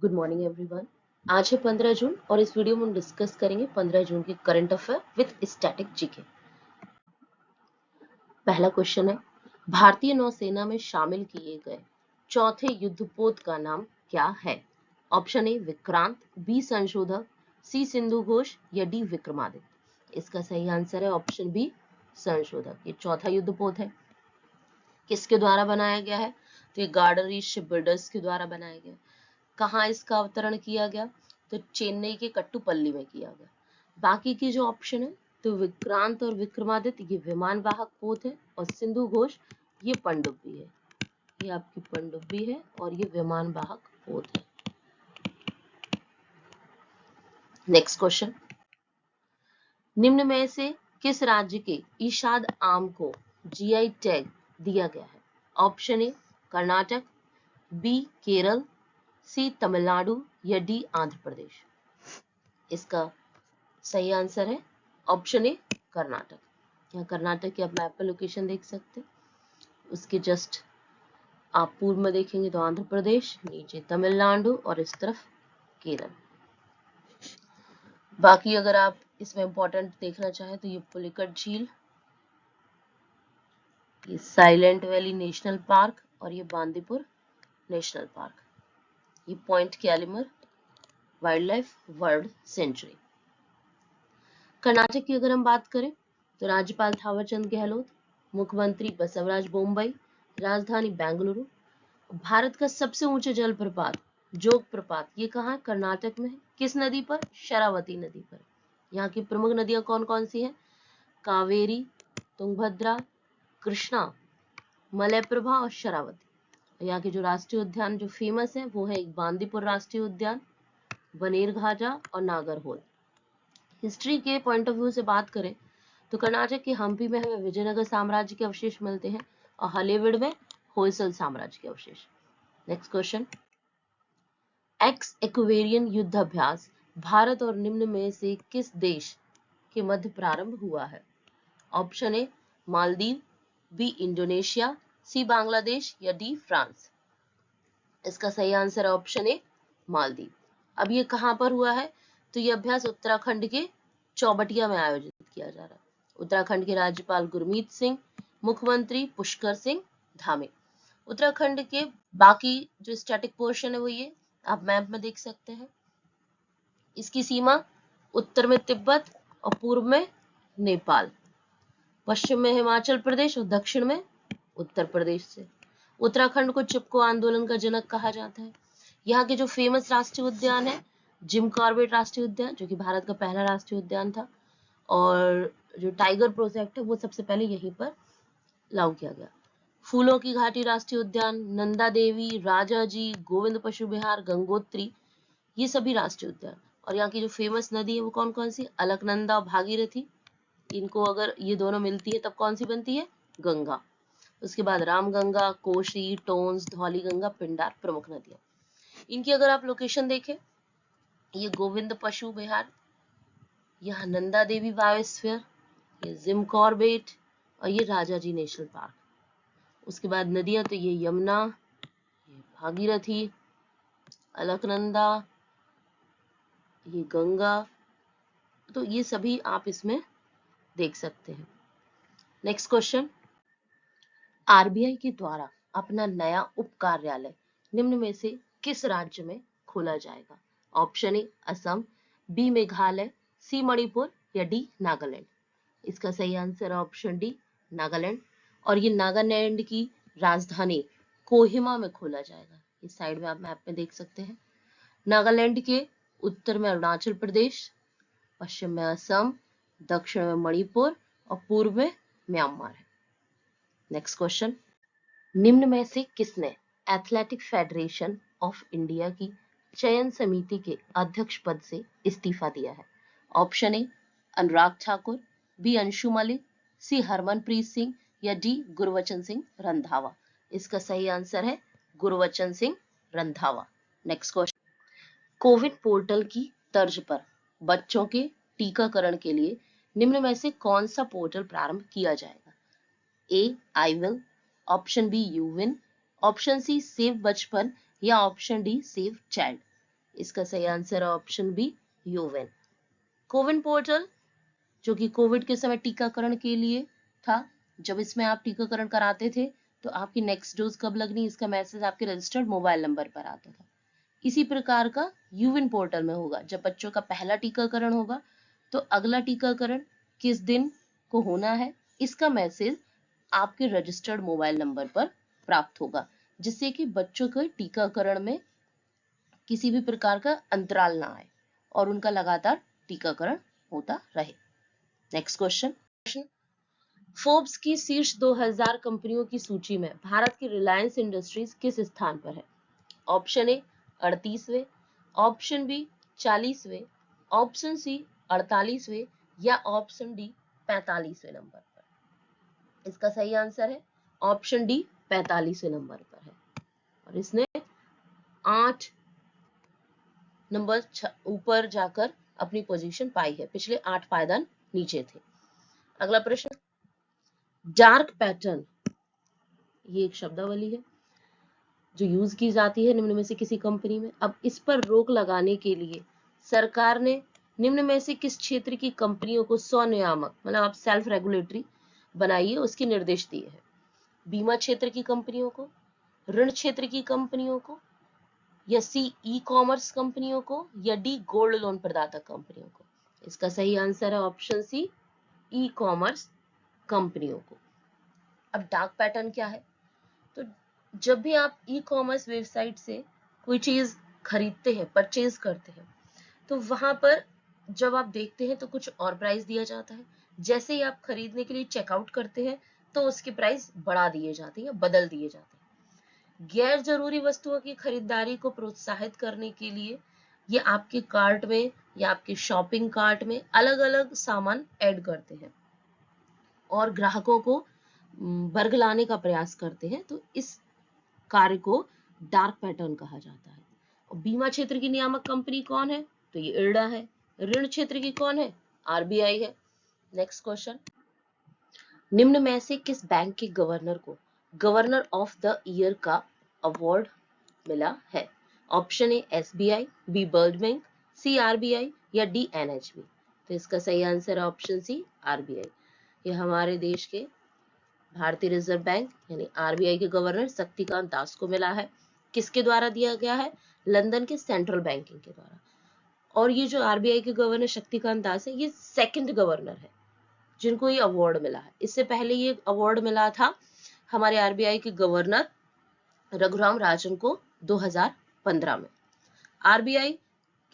Good morning everyone. आज है 15 जून और इस वीडियो में हम डिस्कस करेंगे 15 जून के current affair with static GK. पहला क्वेश्चन है, भारतीय नौसेना में शामिल किए गए चौथे युद्धपोत का नाम क्या है? ऑप्शन ए विक्रांत, बी संशोधक, सी सिंधु घोष या डी विक्रमादित्य। इसका सही आंसर है ऑप्शन बी संशोधक। ये चौथा युद्धपोत है। किसके द्वारा बनाया गया है? तो ये गार्डर रीच शिप बिल्डर्स के द्वारा बनाया गया। कहाँ इसका अवतरण किया गया? तो चेन्नई के कट्टुपल्ली में किया गया। बाकी की जो ऑप्शन है तो विक्रांत और विक्रमादित्य ये विमान वाहक पोत है और सिंधु घोष ये पनडुब्बी है। ये आपकी पनडुब्बी है और ये विमान वाहक पोत है। नेक्स्ट क्वेश्चन, निम्न में से किस राज्य के इशाद आम को जीआई टैग दिया गया है? Option A Karnataka, B Kerala, C Tamil Nadu या डी आंध्र प्रदेश। इसका सही आंसर है ऑप्शन ए कर्नाटक। यहाँ कर्नाटक की आप मैप पर लोकेशन देख सकते हैं। उसके जस्ट आप पूर्व में देखेंगे तो आंध्र प्रदेश, नीचे तमिलनाडु और इस तरफ केरल। बाकी अगर आप इसमें इंपॉर्टेंट देखना चाहें तो ये पुलिकट झील, ये साइलेंट वैली नेशनल पार्क और ये बांदीपुर नेशनल पार्क, ये point Calimere wildlife world sanctuary. Karnataka की अगर हम बात करें तो राज्यपाल थावरचंद गहलोत, मुख्यमंत्री बसवराज बोम्मई, राजधानी बेंगलुरु। भारत का सबसे ऊंचा जलप्रपात जोग प्रपात ये कहाँ है? कर्नाटक में है। किस नदी पर? शरावती नदी पर। यहाँ की प्रमुख नदियां कौन कौन सी हैं? कावेरी, तुंगभद्रा, कृष्णा, मलयप्रभा और शरावती। यहाँ के जो राष्ट्रीय उद्यान जो फेमस है वो है एक बांदीपुर राष्ट्रीय उद्यान, बनेरघाटा और नागरहोल। हिस्ट्री के पॉइंट ऑफ व्यू से बात करें तो कर्नाटक के हम्पी में हमें विजयनगर साम्राज्य के अवशेष मिलते हैं और हलेबीड में होयसल साम्राज्य के अवशेष। नेक्स्ट क्वेश्चन, एक्स एक्वेरियन युद्धाभ्यास भारत और निम्न में से किस देश के मध्य प्रारंभ हुआ है? Option A Maldives, B Indonesia, C Bangladesh या डी फ्रांस। इसका सही आंसर है ऑप्शन ए मालदीव। अब ये कहां पर हुआ है? तो ये अभ्यास उत्तराखंड के चौबटिया में आयोजित किया जा रहा है। उत्तराखंड के राज्यपाल गुरमीत सिंह, मुख्यमंत्री पुष्कर सिंह धामी। उत्तराखंड के बाकी जो स्टैटिक पोर्शन है वो ये आप मैप में देख सकते हैं। इसकी सीमा उत्तर में तिब्बत और पूर्व में नेपाल, पश्चिम में हिमाचल प्रदेश और दक्षिण में उत्तर प्रदेश से। उत्तराखंड को चिपको आंदोलन का जनक कहा जाता है। यहाँ के जो फेमस राष्ट्रीय उद्यान है जिम कॉर्बेट राष्ट्रीय उद्यान, जो कि भारत का पहला राष्ट्रीय उद्यान था, और जो टाइगर प्रोजेक्ट है वो सबसे पहले यहीं पर लागू किया गया। फूलों की घाटी राष्ट्रीय उद्यान, नंदा देवी, राजाजी, गोविंद पशु विहार, गंगोत्री, ये सभी राष्ट्रीय उद्यान। और यहाँ की जो फेमस नदी है वो कौन कौन सी? अलकनंदा और भागीरथी। इनको अगर ये दोनों मिलती है तब कौन सी बनती है? गंगा। उसके बाद रामगंगा, कोशी, टोंस, धौली गंगा, पिंडार प्रमुख नदियां। इनकी अगर आप लोकेशन देखें, ये गोविंद पशु विहार, यहाँ नंदा देवी बायोस्फीयर, ये जिम कॉर्बेट और ये राजाजी नेशनल पार्क। उसके बाद नदियां तो ये यमुना, ये भागीरथी, अलकनंदा, ये गंगा, तो ये सभी आप इसमें देख सकते हैं। नेक्स्ट क्वेश्चन, आरबीआई के द्वारा अपना नया उप कार्यालय निम्न में से किस राज्य में खोला जाएगा? Option A Assam, B Meghalaya, C Manipur या डी नागालैंड। इसका सही आंसर है ऑप्शन डी नागालैंड। और ये नागालैंड की राजधानी कोहिमा में खोला जाएगा। इस साइड में आप मैप में देख सकते हैं। नागालैंड के उत्तर में अरुणाचल प्रदेश, पश्चिम में असम, दक्षिण में मणिपुर और पूर्व में म्यांमार है। नेक्स्ट क्वेश्चन, निम्न में से किसने एथलेटिक फेडरेशन ऑफ इंडिया की चयन समिति के अध्यक्ष पद से इस्तीफा दिया है? Option A Anurag Thakur, B Anshu Malik, C Harmanpreet Singh या डी गुरबचन सिंह रंधावा। इसका सही आंसर है Gurbachan Singh Randhawa. Next question, CoWIN portal की तर्ज पर बच्चों के टीकाकरण के लिए निम्न में से कौन सा पोर्टल प्रारंभ किया जाएगा? ए आई विल, ऑप्शन बी यूविन, ऑप्शन सी सेव बचपन या ऑप्शन डी सेव चाइल्ड। इसका सही आंसर है ऑप्शन बी, यूवेन। कोविन पोर्टल जो कि कोविड के समय टीकाकरण के लिए था, जब इसमें आप टीकाकरण कराते थे तो आपकी नेक्स्ट डोज कब लगनी, इसका मैसेज आपके रजिस्टर्ड मोबाइल नंबर पर आता था। इसी प्रकार का यूविन पोर्टल में होगा, जब बच्चों का पहला टीकाकरण होगा तो अगला टीकाकरण किस दिन को होना है, इसका मैसेज आपके रजिस्टर्ड मोबाइल नंबर पर प्राप्त होगा, जिससे कि बच्चों के टीकाकरण में किसी भी प्रकार का अंतराल ना आए और उनका लगातार टीकाकरण होता रहे। नेक्स्ट क्वेश्चन, फोर्ब्स की शीर्ष 2000 कंपनियों की सूची में भारत की रिलायंस इंडस्ट्रीज किस स्थान पर है? ऑप्शन ए 38वें, ऑप्शन बी 40वें, ऑप्शन सी 48वें या ऑप्शन डी 45वें नंबर पर। इसका सही आंसर है ऑप्शन डी 45वें नंबर पर है, और इसने 8 नंबर ऊपर जाकर अपनी पोजीशन पाई है, पिछले 8 पायदान नीचे थे। अगला प्रश्न, डार्क पैटर्न, ये एक शब्दावली है जो यूज की जाती है निम्न में से किसी कंपनी में। अब इस पर रोक लगाने के लिए सरकार ने निम्न में से किस क्षेत्र की कंपनियों को स्वनियामक, मतलब आप सेल्फ रेगुलेटरी बनाइए, उसके निर्देश दिए हैं? बीमा क्षेत्र की कंपनियों को, ऋण क्षेत्र की कंपनियों को, या सी ई कॉमर्स कंपनियों को, या डी गोल्ड लोन प्रदाता कंपनियों को? इसका सही आंसर है ऑप्शन सी, ई कॉमर्स कंपनियों को। अब डार्क पैटर्न क्या है? तो जब भी आप ई कॉमर्स वेबसाइट से कोई चीज खरीदते हैं, परचेज करते हैं, तो वहां पर जब आप देखते हैं तो कुछ और प्राइस दिया जाता है, जैसे ही आप खरीदने के लिए चेकआउट करते हैं तो उसके प्राइस बढ़ा दिए जाते हैं या बदल दिए जाते हैं। गैर जरूरी वस्तुओं की खरीदारी को प्रोत्साहित करने के लिए ये आपके कार्ट में या आपके शॉपिंग कार्ट में अलग अलग सामान ऐड करते हैं और ग्राहकों को बरगलाने का प्रयास करते हैं, तो इस कार्य को डार्क पैटर्न कहा जाता है। और बीमा क्षेत्र की नियामक कंपनी कौन है? तो ये इरडा है। ऋण क्षेत्र की कौन है? आरबीआई है। नेक्स्ट क्वेश्चन, निम्न में से किस बैंक के गवर्नर को गवर्नर ऑफ द ईयर का अवार्ड मिला है? Option A SBI, B World Bank, C RBI या डी एनएचबी? तो इसका सही आंसर है ऑप्शन सी, आरबीआई। ये हमारे देश के भारतीय रिजर्व बैंक यानी आरबीआई के गवर्नर शक्तिकांत दास को मिला है। किसके द्वारा दिया गया है? लंदन के सेंट्रल बैंकिंग के द्वारा। और ये जो आरबीआई के गवर्नर शक्तिकांत दास है, ये सेकंड गवर्नर है जिनको ये अवार्ड मिला है। इससे पहले ये अवार्ड मिला था हमारे आरबीआई के गवर्नर रघुराम राजन को 2015 में। आरबीआई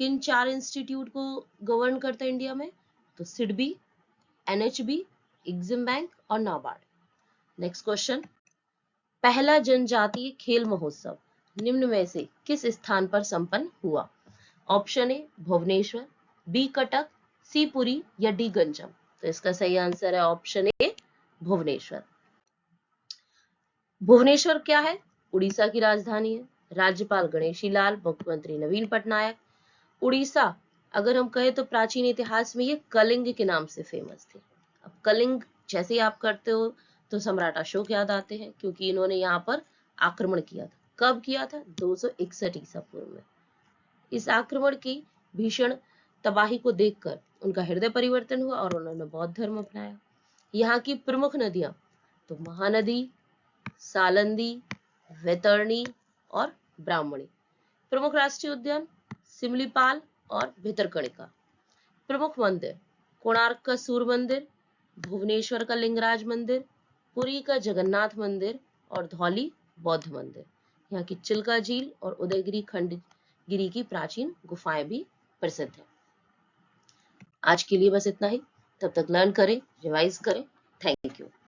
किन 4 इंस्टीट्यूट को गवर्न करता है इंडिया में? तो सिडबी, एनएचबी, एग्जिम बैंक और नाबार्ड। नेक्स्ट क्वेश्चन, पहला जनजातीय खेल महोत्सव निम्न में से किस स्थान पर संपन्न हुआ? Option A Bhubaneswar, B Cuttack, C Puri या डी गंजम? तो इसका सही आंसर है ऑप्शन ए भुवनेश्वर। भुवनेश्वर क्या है? उड़ीसा की राजधानी है। राज्यपाल गणेशी लाल, मुख्यमंत्री नवीन पटनायक। उड़ीसा अगर हम कहें तो प्राचीन इतिहास में ये कलिंग के नाम से फेमस थे। अब कलिंग जैसे ही आप करते हो तो सम्राट अशोक याद आते हैं, क्योंकि इन्होंने यहाँ पर आक्रमण किया था। कब किया था? 261 ईसा पूर्व में। इस आक्रमण की भीषण तबाही को देखकर उनका हृदय परिवर्तन हुआ और उन्होंने बौद्ध धर्म अपनाया। यहाँ की प्रमुख नदियां तो महानदी, सालंदी, वैतरणी और ब्राह्मणी। प्रमुख राष्ट्रीय उद्यान सिमलीपाल और भितरकणिका। प्रमुख मंदिर कोणार्क का सूर्य मंदिर, भुवनेश्वर का लिंगराज मंदिर, पुरी का जगन्नाथ मंदिर और धौली बौद्ध मंदिर। यहाँ की चिल्का झील और उदयगिरी खंडगिरी की प्राचीन गुफाएं भी प्रसिद्ध है। आज के लिए बस इतना ही। तब तक लर्न करें, रिवाइज करें